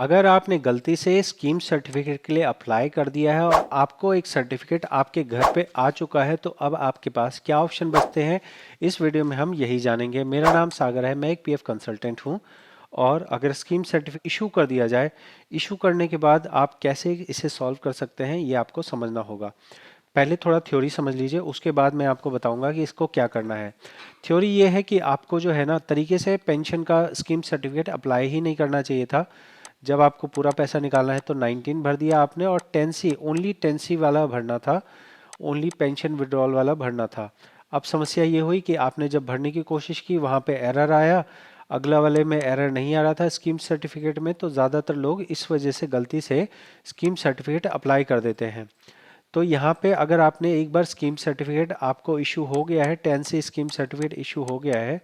अगर आपने गलती से स्कीम सर्टिफिकेट के लिए अप्लाई कर दिया है और आपको एक सर्टिफिकेट आपके घर पे आ चुका है, तो अब आपके पास क्या ऑप्शन बचते हैं, इस वीडियो में हम यही जानेंगे। मेरा नाम सागर है, मैं एक पीएफ कंसल्टेंट हूं। और अगर स्कीम सर्टिफिकेट इशू कर दिया जाए, इशू करने के बाद आप कैसे इसे सॉल्व कर सकते हैं, ये आपको समझना होगा। पहले थोड़ा थ्योरी समझ लीजिए, उसके बाद मैं आपको बताऊंगा कि इसको क्या करना है। थ्योरी ये है कि आपको जो है ना, तरीके से पेंशन का स्कीम सर्टिफिकेट अप्लाई ही नहीं करना चाहिए था। जब आपको पूरा पैसा निकालना है तो 19 भर दिया आपने, और 10C ओनली 10C वाला भरना था, ओनली पेंशन विड्रॉल वाला भरना था। अब समस्या ये हुई कि आपने जब भरने की कोशिश की, वहाँ पे एरर आया। अगला वाले में एरर नहीं आ रहा था स्कीम सर्टिफिकेट में, तो ज़्यादातर लोग इस वजह से गलती से स्कीम सर्टिफिकेट अप्लाई कर देते हैं। तो यहाँ पे अगर आपने एक बार स्कीम सर्टिफिकेट आपको इशू हो गया है, 10C स्कीम सर्टिफिकेट इशू हो गया है,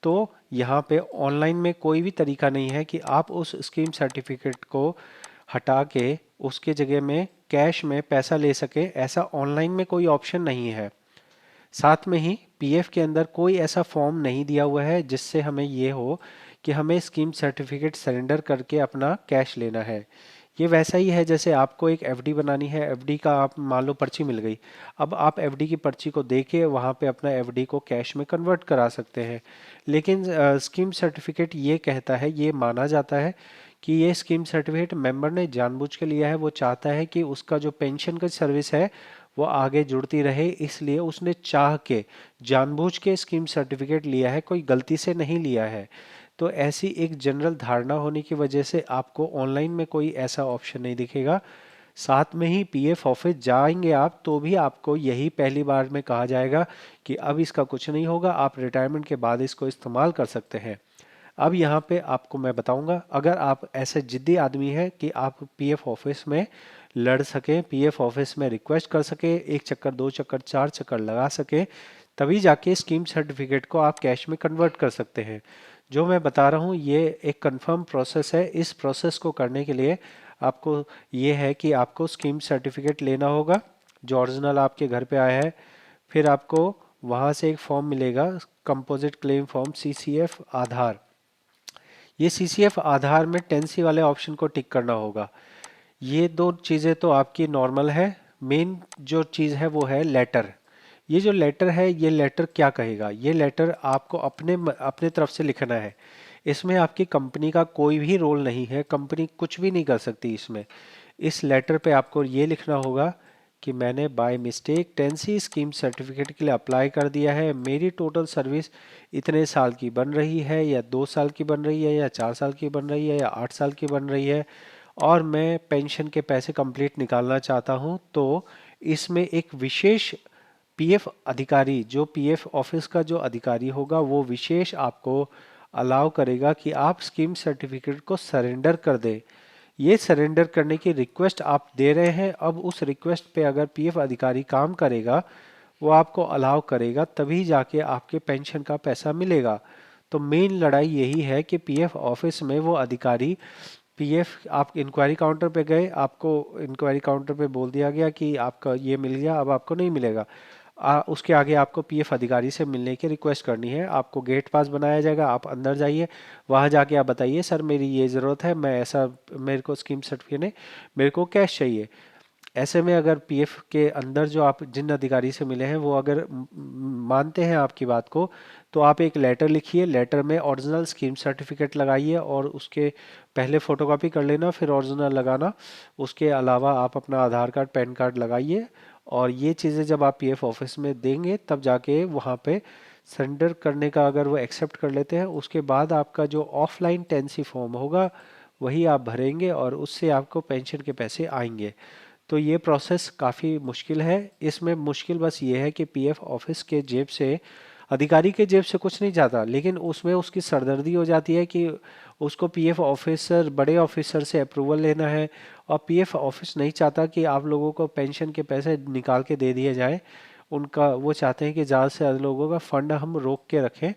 तो यहाँ पे ऑनलाइन में कोई भी तरीका नहीं है कि आप उस स्कीम सर्टिफिकेट को हटा के उसके जगह में कैश में पैसा ले सके। ऐसा ऑनलाइन में कोई ऑप्शन नहीं है। साथ में ही पीएफ के अंदर कोई ऐसा फॉर्म नहीं दिया हुआ है जिससे हमें ये हो कि हमें स्कीम सर्टिफिकेट सरेंडर करके अपना कैश लेना है। ये वैसा ही है जैसे आपको एक एफडी बनानी है। एफडी का आप मान लो पर्ची मिल गई, अब आप एफडी की पर्ची को देके वहाँ पे अपना एफडी को कैश में कन्वर्ट करा सकते हैं। लेकिन स्कीम सर्टिफिकेट ये कहता है, ये माना जाता है कि ये स्कीम सर्टिफिकेट मेंबर ने जानबूझ के लिया है। वो चाहता है कि उसका जो पेंशन का सर्विस है वो आगे जुड़ती रहे, इसलिए उसने चाह के जानबूझ के स्कीम सर्टिफिकेट लिया है, कोई गलती से नहीं लिया है। तो ऐसी एक जनरल धारणा होने की वजह से आपको ऑनलाइन में कोई ऐसा ऑप्शन नहीं दिखेगा। साथ में ही पीएफ ऑफिस जाएंगे आप तो भी आपको यही पहली बार में कहा जाएगा कि अब इसका कुछ नहीं होगा, आप रिटायरमेंट के बाद इसको इस्तेमाल कर सकते हैं। अब यहाँ पे आपको मैं बताऊंगा, अगर आप ऐसे जिद्दी आदमी हैं कि आप पीएफ ऑफिस में लड़ सकें, पीएफ ऑफिस में रिक्वेस्ट कर सके, एक चक्कर दो चक्कर चार चक्कर लगा सके, तभी जाके स्कीम सर्टिफिकेट को आप कैश में कन्वर्ट कर सकते हैं। जो मैं बता रहा हूँ ये एक कंफर्म प्रोसेस है। इस प्रोसेस को करने के लिए आपको ये है कि आपको स्कीम सर्टिफिकेट लेना होगा जो ओरिजिनल आपके घर पे आया है। फिर आपको वहाँ से एक फॉर्म मिलेगा, कंपोजिट क्लेम फॉर्म, सीसीएफ आधार। ये सीसीएफ आधार में 10C वाले ऑप्शन को टिक करना होगा। ये दो चीज़ें तो आपकी नॉर्मल है। मेन जो चीज़ है वो है लेटर। ये जो लेटर है, ये लेटर क्या कहेगा, ये लेटर आपको अपने अपने तरफ से लिखना है। इसमें आपकी कंपनी का कोई भी रोल नहीं है, कंपनी कुछ भी नहीं कर सकती इसमें। इस लेटर पे आपको ये लिखना होगा कि मैंने by mistake 10C scheme certificate के लिए अप्लाई कर दिया है। मेरी टोटल सर्विस इतने साल की बन रही है, या 2 साल की बन रही है, या 4 साल की बन रही है, या 8 साल की बन रही है, और मैं पेंशन के पैसे कंप्लीट निकालना चाहता हूँ। तो इसमें एक विशेष पीएफ अधिकारी, जो पीएफ ऑफिस का जो अधिकारी होगा, वो विशेष आपको अलाउ करेगा कि आप स्कीम सर्टिफिकेट को सरेंडर कर दें। ये सरेंडर करने की रिक्वेस्ट आप दे रहे हैं। अब उस रिक्वेस्ट पे अगर पीएफ अधिकारी काम करेगा, वो आपको अलाउ करेगा, तभी जाके आपके पेंशन का पैसा मिलेगा। तो मेन लड़ाई यही है कि पीएफ ऑफिस में वो अधिकारी, पीएफ आप इंक्वायरी काउंटर पे गए, आपको इंक्वायरी काउंटर पे बोल दिया गया कि आपका ये मिल गया, अब आपको नहीं मिलेगा। उसके आगे आपको पीएफ अधिकारी से मिलने की रिक्वेस्ट करनी है। आपको गेट पास बनाया जाएगा, आप अंदर जाइए, वहाँ जाके आप बताइए सर मेरी ये ज़रूरत है, मैं ऐसा, मेरे को स्कीम सर्टिफिकेट नहीं, मेरे को कैश चाहिए। ऐसे में अगर पीएफ के अंदर जो आप जिन अधिकारी से मिले हैं वो अगर मानते हैं आपकी बात को, तो आप एक लेटर लिखिए, लेटर में ओरिजिनल स्कीम सर्टिफिकेट लगाइए और उसके पहले फ़ोटोकॉपी कर लेना, फिर ओरिजिनल लगाना। उसके अलावा आप अपना आधार कार्ड पैन कार्ड लगाइए, और ये चीज़ें जब आप पीएफ ऑफिस में देंगे तब जाके वहाँ पे सरेंडर करने का अगर वो एक्सेप्ट कर लेते हैं, उसके बाद आपका जो ऑफलाइन 10C फॉर्म होगा वही आप भरेंगे और उससे आपको पेंशन के पैसे आएंगे। तो ये प्रोसेस काफ़ी मुश्किल है। इसमें मुश्किल बस ये है कि पीएफ ऑफिस के जेब से, अधिकारी के जेब से कुछ नहीं जाता, लेकिन उसमें उसकी सरदर्दी हो जाती है कि उसको पीएफ ऑफिसर, बड़े ऑफिसर से अप्रूवल लेना है। और पीएफ ऑफिस नहीं चाहता कि आप लोगों को पेंशन के पैसे निकाल के दे दिए जाए। उनका वो चाहते हैं कि ज़्यादा से ज़्यादा लोगों का फंड हम रोक के रखें,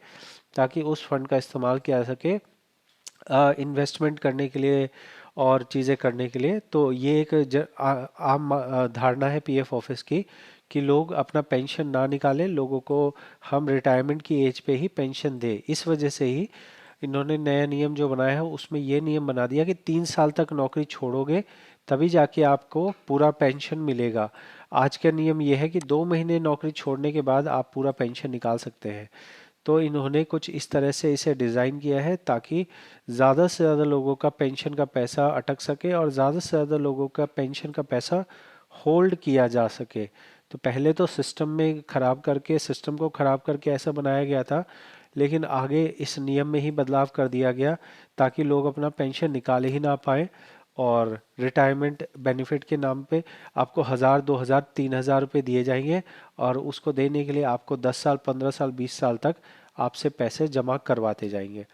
ताकि उस फंड का इस्तेमाल किया जा सके इन्वेस्टमेंट करने के लिए और चीज़ें करने के लिए। तो ये एक आम धारणा है पीएफ ऑफिस की कि लोग अपना पेंशन ना निकालें, लोगों को हम रिटायरमेंट की एज पे ही पेंशन दें। इस वजह से ही इन्होंने नया नियम जो बनाया है उसमें ये नियम बना दिया कि 3 साल तक नौकरी छोड़ोगे तभी जाके आपको पूरा पेंशन मिलेगा। आज का नियम यह है कि 2 महीने नौकरी छोड़ने के बाद आप पूरा पेंशन निकाल सकते हैं। तो इन्होंने कुछ इस तरह से इसे डिज़ाइन किया है ताकि ज़्यादा से ज़्यादा लोगों का पेंशन का पैसा अटक सके और ज़्यादा से ज़्यादा लोगों का पेंशन का पैसा होल्ड किया जा सके। तो पहले तो सिस्टम को ख़राब करके ऐसा बनाया गया था, लेकिन आगे इस नियम में ही बदलाव कर दिया गया ताकि लोग अपना पेंशन निकाल ही ना पाए और रिटायरमेंट बेनिफिट के नाम पे आपको 1,000, 2,000, 3,000 रुपये दिए जाएंगे और उसको देने के लिए आपको 10 साल, 15 साल, 20 साल तक आपसे पैसे जमा करवाते जाएंगे।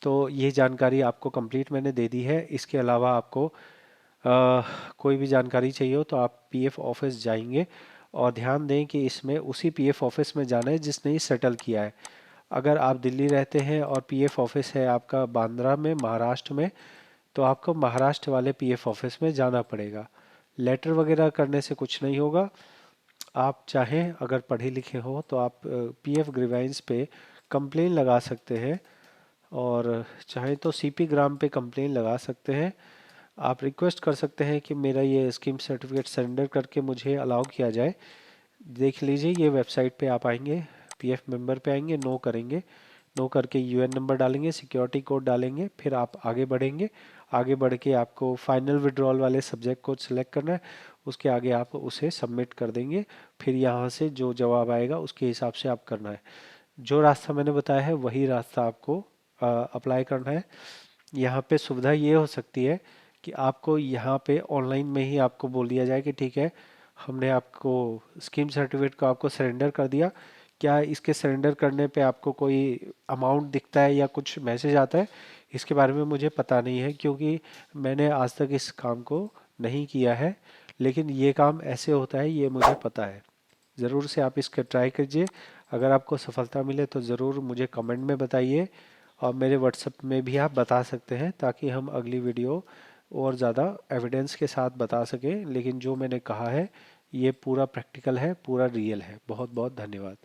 तो ये जानकारी आपको कंप्लीट मैंने दे दी है। इसके अलावा आपको कोई भी जानकारी चाहिए हो तो आप पीएफ ऑफिस जाएंगे और ध्यान दें कि इसमें उसी पीएफ ऑफिस में जाना है जिसने ये सेटल किया है। अगर आप दिल्ली रहते हैं और पीएफ ऑफिस है आपका बांद्रा में, महाराष्ट्र में, तो आपको महाराष्ट्र वाले पीएफ ऑफिस में जाना पड़ेगा। लेटर वगैरह करने से कुछ नहीं होगा। आप चाहें अगर पढ़े लिखे हो तो आप पीएफ ग्रीवेंस पे कंप्लेन लगा सकते हैं और चाहें तो सीपी ग्राम पे कंप्लेन लगा सकते हैं। आप रिक्वेस्ट कर सकते हैं कि मेरा ये स्कीम सर्टिफिकेट सरेंडर करके मुझे अलाउ किया जाए। देख लीजिए, ये वेबसाइट पे आप आएंगे, पीएफ मेंबर पे आएंगे, नो करेंगे, नो करके यूएन नंबर डालेंगे, सिक्योरिटी कोड डालेंगे, फिर आप आगे बढ़ेंगे। आगे बढ़ के आपको फाइनल विड्रॉल वाले सब्जेक्ट को सिलेक्ट करना है, उसके आगे आप उसे सबमिट कर देंगे। फिर यहाँ से जो जवाब आएगा उसके हिसाब से आप करना है। जो रास्ता मैंने बताया है वही रास्ता आपको अप्लाई करना है। यहाँ पे सुविधा ये हो सकती है कि आपको यहाँ पे ऑनलाइन में ही आपको बोल दिया जाए कि ठीक है, हमने आपको स्कीम सर्टिफिकेट को आपको सरेंडर कर दिया। क्या इसके सरेंडर करने पे आपको कोई अमाउंट दिखता है या कुछ मैसेज आता है? इसके बारे में मुझे पता नहीं है क्योंकि मैंने आज तक इस काम को नहीं किया है, लेकिन ये काम ऐसे होता है ये मुझे पता है। ज़रूर से आप इसका ट्राई कीजिए। अगर आपको सफलता मिले तो ज़रूर मुझे कमेंट में बताइए और मेरे व्हाट्सएप में भी आप बता सकते हैं ताकि हम अगली वीडियो और ज़्यादा एविडेंस के साथ बता सकें। लेकिन जो मैंने कहा है ये पूरा प्रैक्टिकल है, पूरा रियल है। बहुत बहुत धन्यवाद।